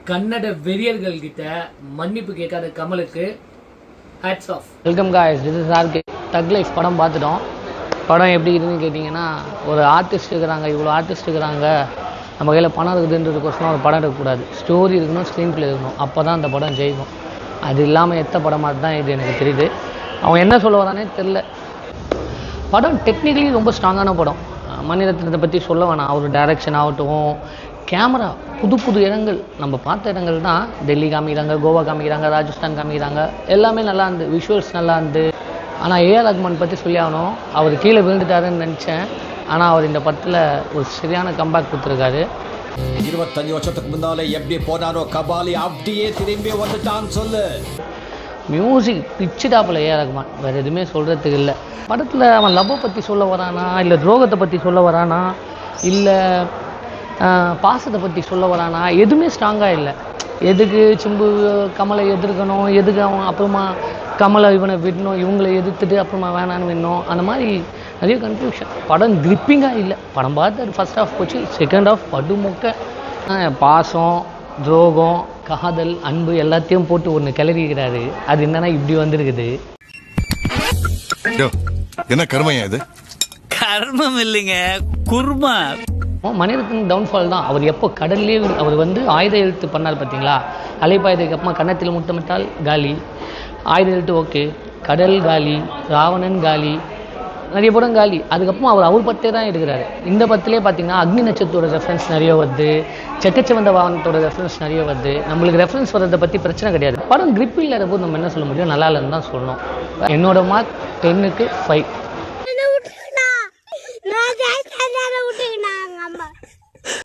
கன்னட வெறியர்கள் கிட்ட மன்னிப்பு கேட்காத கமலுக்கு hats off. Welcome guys, this is RK. Thug Life படம் பார்த்துட்டோம். படம் எப்படி இருக்குதுன்னு கேட்டிங்கன்னா, ஒரு ஆர்டிஸ்ட் இருக்கிறாங்க, இவ்வளோ ஆர்டிஸ்ட் இருக்கிறாங்க, நம்ம கையில் பணம் இருக்குதுன்றதுக்கோசரம் ஒரு படம் இருக்கக்கூடாது. ஸ்டோரி இருக்கணும், ஸ்க்ரீன் பிளே இருக்கணும், அப்போ தான் அந்த படம் ஜெயிக்கும். அது இல்லாமல் எத்த படமாக தான் இது எனக்கு தெரியுது. அவன் என்ன சொல்ல வரானே தெரில. படம் டெக்னிக்கலி ரொம்ப ஸ்ட்ராங்கான படம். மணிரத்னத்தை பற்றி சொல்ல வேணாம். அவர் டைரக்ஷன் ஆகட்டும், கேமரா, புது புது இடங்கள், நம்ம பார்த்த இடங்கள் தான். டெல்லி காமிக்கிறாங்க, கோவா காமிக்கிறாங்க, ராஜஸ்தான் காமிக்கிறாங்க, எல்லாமே நல்லா இருந்து, விஷுவல்ஸ் நல்லா இருந்து. ஆனால் ஏஆர் ரஹ்மான் பற்றி சொல்லி ஆகணும். அவர் கீழே விழுந்துட்டாருன்னு நினச்சேன். ஆனால் அவர் இந்த படத்தில் ஒரு சரியான கம்பேக் கொடுத்துருக்காரு. 25 வருஷத்துக்கு முன்னாலே எப்படி போனாரோ கபாலி அப்படியே திரும்பி வந்துட்டான்னு சொல்லு. மியூசிக் பிச்சுடாப்பில் ஏஆர் ரஹ்மான், வேறு எதுவுமே சொல்கிறதுக்கு இல்லை. படத்தில் அவன் லவ்வை பற்றி சொல்ல வரானா, இல்லை துரோகத்தை பற்றி சொல்ல வரானா, இல்லை பாசத்தை பற்றி சொல்ல வரானா, எதுவுமே ஸ்ட்ராங்காக இல்லை. எதுக்கு சிம்பு கமலை எதிர்க்கணும், எதுக்கு அவன் அப்புறமா கமலை இவனை விடணும், இவங்களை எதிர்த்துட்டு அப்புறமா வேணான்னு விடணும், அந்த மாதிரி நிறைய கன்ஃபியூஷன். படம் கிரிப்பிங்காக இல்லை. படம் பார்த்து ஃபர்ஸ்ட் ஹாஃப் போச்சு, செகண்ட் ஹாஃப் படுமொக்க. பாசம், துரோகம், காதல், அன்பு எல்லாத்தையும் போட்டு ஒன்று கிளறிக்கிறாரு. அது என்னன்னா இப்படி வந்திருக்குது. என்ன கர்மையா இது? கர்மம் இல்லைங்க, குர்மா. மணிரத்னம் டவுன்ஃபால் தான். அவர் எப்போ கடல்லே அவர் ஆயுத எழுத்து பண்ணார் பார்த்தீங்களா? அலைப்பாயதுக்கு அப்புறமா கன்னத்தில் முத்தமிட்டால் காலி, ஆயுத எழுத்து ஓகே, கடல் காலி, ராவணன் காலி, நிறைய படம் காலி. அதுக்கப்புறம் அவர் பத்தே தான் எடுக்கிறாரு. இந்த பத்திலே பார்த்தீங்கன்னா அக்னி நட்சத்திரோட ரெஃபரன்ஸ் நிறைய வருது, செக்கச்சவந்த வாகனத்தோட ரெஃபரன்ஸ் நிறைய வருது. நம்மளுக்கு ரெஃபரன்ஸ் வர்றதை பற்றி பிரச்சனை கிடையாது. படம் கிரிப் இல்லாத போது நம்ம என்ன சொல்ல முடியும்? நல்லா இல்லைன்னு தான் சொல்லணும். என்னோட மார்க் 10க்கு 5.